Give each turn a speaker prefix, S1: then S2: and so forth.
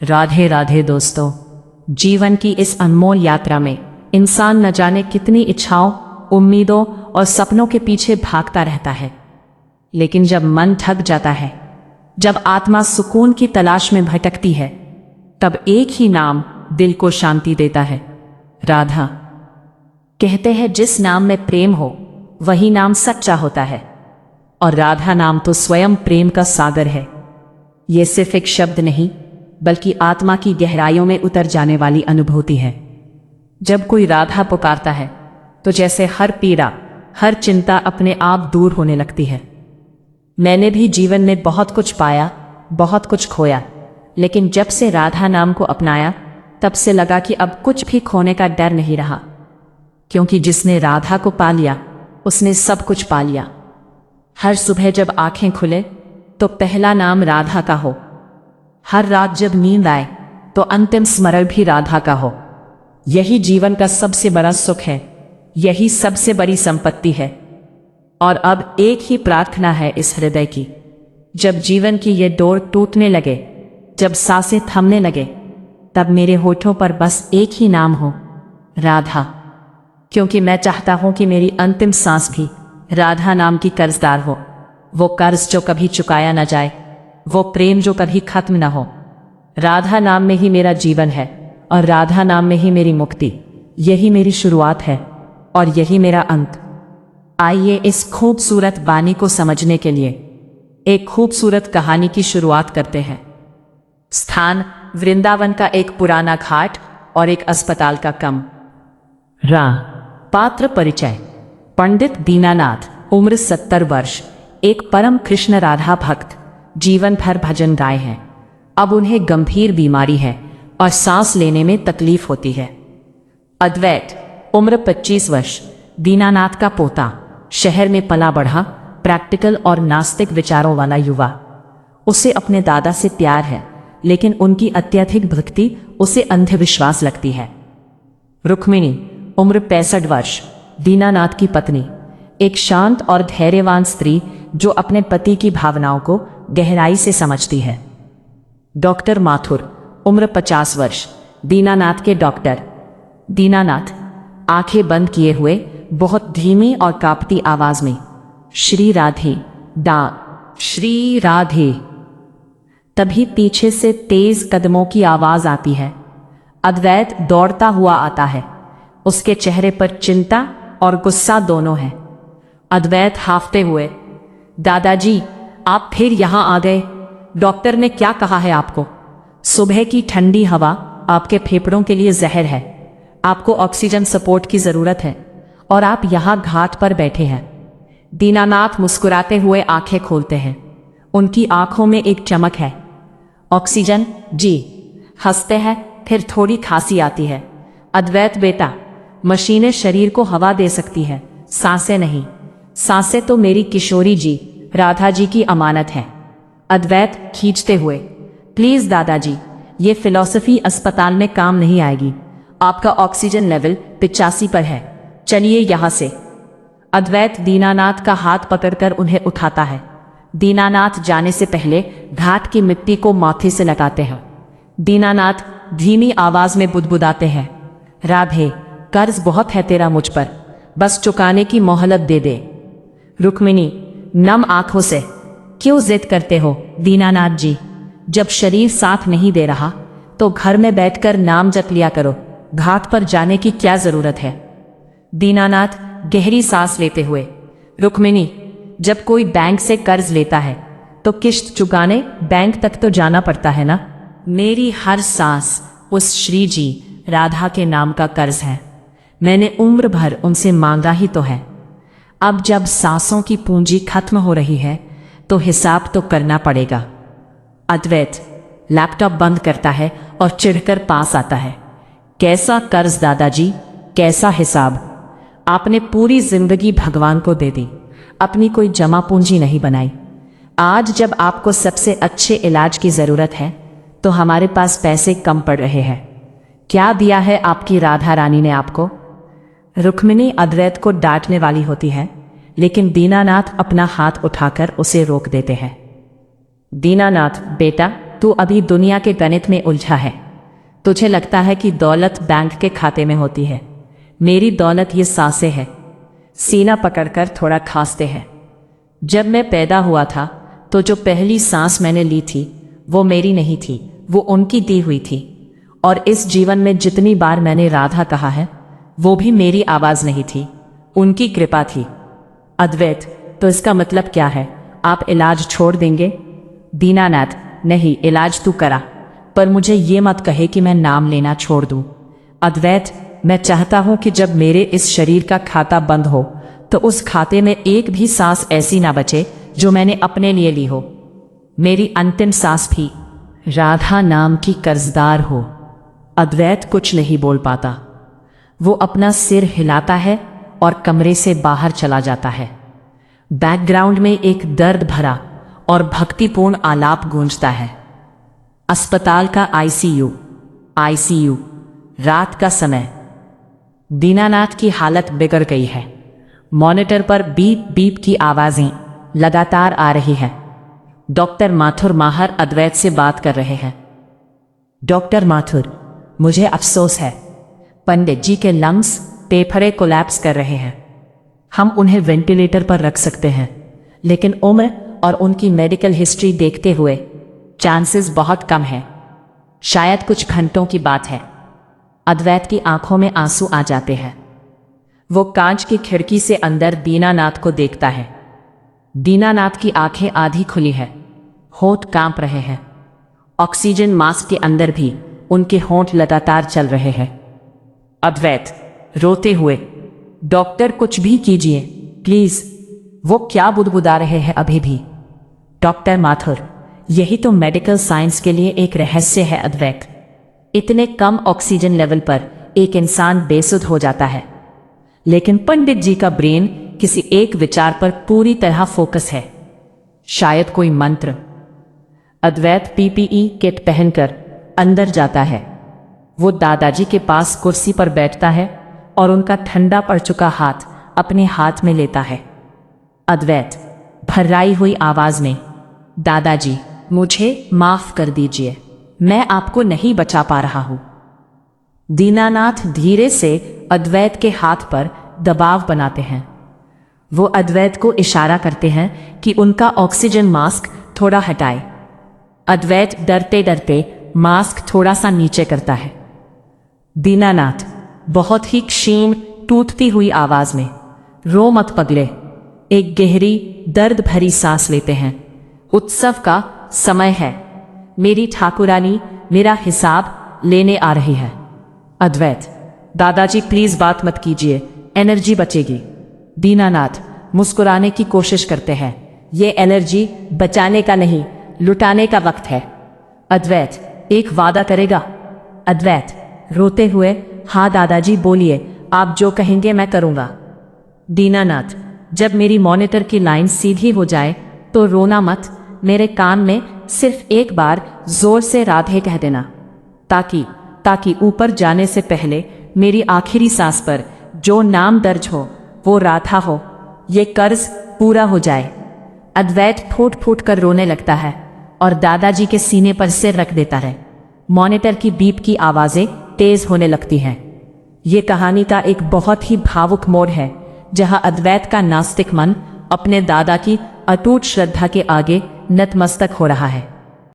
S1: राधे राधे दोस्तों। जीवन की इस अनमोल यात्रा में इंसान न जाने कितनी इच्छाओं, उम्मीदों और सपनों के पीछे भागता रहता है। लेकिन जब मन थक जाता है, जब आत्मा सुकून की तलाश में भटकती है, तब एक ही नाम दिल को शांति देता है, राधा। कहते हैं जिस नाम में प्रेम हो वही नाम सच्चा होता है, और राधा नाम तो स्वयं प्रेम का सागर है। ये सिर्फ एक शब्द नहीं, बल्कि आत्मा की गहराइयों में उतर जाने वाली अनुभूति है। जब कोई राधा पुकारता है तो जैसे हर पीड़ा, हर चिंता अपने आप दूर होने लगती है। मैंने भी जीवन में बहुत कुछ पाया, बहुत कुछ खोया, लेकिन जब से राधा नाम को अपनाया, तब से लगा कि अब कुछ भी खोने का डर नहीं रहा, क्योंकि जिसने राधा को पा लिया उसने सब कुछ पा लिया। हर सुबह जब आंखें खुले तो पहला नाम राधा का हो, हर रात जब नींद आए तो अंतिम स्मरण भी राधा का हो। यही जीवन का सबसे बड़ा सुख है, यही सबसे बड़ी संपत्ति है। और अब एक ही प्रार्थना है इस हृदय की, जब जीवन की ये डोर टूटने लगे, जब सांसें थमने लगे, तब मेरे होठों पर बस एक ही नाम हो, राधा। क्योंकि मैं चाहता हूं कि मेरी अंतिम सांस भी राधा नाम की कर्जदार हो। वो कर्ज जो कभी चुकाया न जाए, वो प्रेम जो कभी खत्म न हो। राधा नाम में ही मेरा जीवन है, और राधा नाम में ही मेरी मुक्ति। यही मेरी शुरुआत है और यही मेरा अंत। आइए इस खूबसूरत वाणी को समझने के लिए एक खूबसूरत कहानी की शुरुआत करते हैं। स्थान वृंदावन का एक पुराना घाट और एक अस्पताल का कम। पात्र परिचय। पंडित दीनानाथ, उम्र 70 वर्ष, एक परम कृष्ण राधा भक्त, जीवन भर भजन गाए हैं। अब उन्हें गंभीर बीमारी है और सांस लेने में तकलीफ होती है। अद्वैत, उम्र 25 वर्ष, दीनानाथ का पोता, शहर में पला बढ़ा, प्रैक्टिकल और नास्तिक विचारों वाला युवा। उसे अपने दादा से प्यार है, लेकिन उनकी अत्यधिक भक्ति उसे अंधविश्वास लगती है। रुक्मिणी, उम्र 65 वर्ष, दीनानाथ की पत्नी, एक शांत और धैर्यवान स्त्री जो अपने पति की भावनाओं को गहराई से समझती है। डॉक्टर माथुर, उम्र 50 वर्ष, दीनानाथ के डॉक्टर। दीनानाथ आंखें बंद किए हुए बहुत धीमी और कांपती आवाज में, श्री राधे, श्री राधे। तभी पीछे से तेज कदमों की आवाज आती है। अद्वैत दौड़ता हुआ आता है। उसके चेहरे पर चिंता और गुस्सा दोनों है। अद्वैत हाफते हुए, दादाजी आप फिर यहां आ गए। डॉक्टर ने क्या कहा है आपको? सुबह की ठंडी हवा आपके फेफड़ों के लिए जहर है। आपको ऑक्सीजन सपोर्ट की जरूरत है, और आप यहां घाट पर बैठे हैं। दीनानाथ मुस्कुराते हुए आंखें खोलते हैं। उनकी आंखों में एक चमक है। ऑक्सीजन? जी। हंसते हैं, फिर थोड़ी खांसी आती है। अद्वैत बेटा, मशीनें शरीर को हवा दे सकती है, सांसें नहीं। सांसें तो मेरी किशोरी जी, राधा जी की अमानत है। अद्वैत खींचते हुए, प्लीज दादाजी, ये फिलॉसफी अस्पताल में काम नहीं आएगी। आपका ऑक्सीजन लेवल 85 पर है, चलिए यहां से। अद्वैत दीनानाथ का हाथ पकड़कर उन्हें उठाता है। दीनानाथ जाने से पहले घाट की मिट्टी को माथे से लगाते हैं। दीनानाथ धीमी आवाज में बुदबुदाते हैं, राधे, कर्ज बहुत है तेरा मुझ पर, बस चुकाने की मोहलत दे दे। रुक्मिणी नम आंखों से, क्यों जिद करते हो दीनानाथ जी? जब शरीर साथ नहीं दे रहा तो घर में बैठकर नाम जप लिया करो, घाट पर जाने की क्या जरूरत है? दीनानाथ गहरी सांस लेते हुए, रुक्मिणी, जब कोई बैंक से कर्ज लेता है तो किश्त चुकाने बैंक तक तो जाना पड़ता है ना। मेरी हर सांस उस श्री जी राधा के नाम का कर्ज है। मैंने उम्र भर उनसे मांगा ही तो है। अब जब सांसों की पूंजी खत्म हो रही है तो हिसाब तो करना पड़ेगा। अद्वैत लैपटॉप बंद करता है और चिढ़कर पास आता है। कैसा कर्ज दादाजी, कैसा हिसाब? आपने पूरी जिंदगी भगवान को दे दी, अपनी कोई जमा पूंजी नहीं बनाई। आज जब आपको सबसे अच्छे इलाज की जरूरत है तो हमारे पास पैसे कम पड़ रहे हैं। क्या दिया है आपकी राधा रानी ने आपको? रुक्मिणी अद्वैत को डांटने वाली होती है, लेकिन दीनानाथ अपना हाथ उठाकर उसे रोक देते हैं। दीनानाथ बेटा, तू अभी दुनिया के गणित में उलझा है। तुझे लगता है कि दौलत बैंक के खाते में होती है। मेरी दौलत ये सांसें है। सीना पकड़कर थोड़ा खांसते हैं। जब मैं पैदा हुआ था तो जो पहली सांस मैंने ली थी वो मेरी नहीं थी, वो उनकी दी हुई थी। और इस जीवन में जितनी बार मैंने राधा कहा है वो भी मेरी आवाज नहीं थी, उनकी कृपा थी। अद्वैत, तो इसका मतलब क्या है? आप इलाज छोड़ देंगे? दीनानाथ, नहीं, इलाज तू करा, पर मुझे ये मत कहे कि मैं नाम लेना छोड़ दूं। अद्वैत, मैं चाहता हूं कि जब मेरे इस शरीर का खाता बंद हो तो उस खाते में एक भी सांस ऐसी ना बचे जो मैंने अपने लिए ली हो। मेरी अंतिम सांस भी राधा नाम की कर्जदार हो। अद्वैत कुछ नहीं बोल पाता। वो अपना सिर हिलाता है और कमरे से बाहर चला जाता है। बैकग्राउंड में एक दर्द भरा और भक्तिपूर्ण आलाप गूंजता है। अस्पताल का आईसीयू, रात का समय। दीनानाथ की हालत बिगड़ गई है। मॉनिटर पर बीप बीप की आवाजें लगातार आ रही हैं। डॉक्टर माथुर माहर अद्वैत से बात कर रहे हैं। डॉक्टर माथुर, मुझे अफसोस है, पंडित जी के लंग्स फेफड़े कोलैप्स कर रहे हैं। हम उन्हें वेंटिलेटर पर रख सकते हैं, लेकिन उम्र और उनकी मेडिकल हिस्ट्री देखते हुए चांसेस बहुत कम है। शायद कुछ घंटों की बात है। अद्वैत की आंखों में आंसू आ जाते हैं। वो कांच की खिड़की से अंदर दीनानाथ को देखता है। दीनानाथ की आंखें आधी खुली है, होंठ कांप रहे हैं। ऑक्सीजन मास्क के अंदर भी उनके होंठ लगातार चल रहे हैं। अद्वैत रोते हुए, डॉक्टर कुछ भी कीजिए प्लीज। वो क्या बुदबुदा रहे हैं अभी भी? डॉक्टर माथुर, यही तो मेडिकल साइंस के लिए एक रहस्य है अद्वैत। इतने कम ऑक्सीजन लेवल पर एक इंसान बेसुध हो जाता है, लेकिन पंडित जी का ब्रेन किसी एक विचार पर पूरी तरह फोकस है। शायद कोई मंत्र। अद्वैत पीपीई किट पहनकर अंदर जाता है। वो दादाजी के पास कुर्सी पर बैठता है और उनका ठंडा पड़ चुका हाथ अपने हाथ में लेता है। अद्वैत भर्राई हुई आवाज में, दादाजी मुझे माफ कर दीजिए, मैं आपको नहीं बचा पा रहा हूं। दीनानाथ धीरे से अद्वैत के हाथ पर दबाव बनाते हैं। वो अद्वैत को इशारा करते हैं कि उनका ऑक्सीजन मास्क थोड़ा हटाए। अद्वैत डरते डरते मास्क थोड़ा सा नीचे करता है। दीनानाथ बहुत ही क्षीण टूटती हुई आवाज में, रो मत पगले। एक गहरी दर्द भरी सांस लेते हैं। उत्सव का समय है। मेरी ठाकुरानी मेरा हिसाब लेने आ रही है। अद्वैत, दादाजी प्लीज बात मत कीजिए, एनर्जी बचेगी। दीनानाथ मुस्कुराने की कोशिश करते हैं। ये एनर्जी बचाने का नहीं, लुटाने का वक्त है। अद्वैत, एक वादा करेगा? अद्वैत रोते हुए, हाँ दादाजी बोलिए, आप जो कहेंगे मैं करूंगा। दीनानाथ, जब मेरी मॉनिटर की लाइन सीधी हो जाए तो रोना मत, मेरे कान में सिर्फ एक बार जोर से राधे कह देना, ताकि ऊपर जाने से पहले मेरी आखिरी सांस पर जो नाम दर्ज हो वो राधा हो, ये कर्ज पूरा हो जाए। अद्वैत फूट फूट कर रोने लगता है और दादाजी के सीने पर सिर रख देता है। मॉनिटर की बीप की आवाजें तेज होने लगती हैं। ये कहानी का एक बहुत ही भावुक मोड़ है, जहां अद्वैत का नास्तिक मन अपने दादा की अटूट श्रद्धा के आगे नतमस्तक हो रहा है।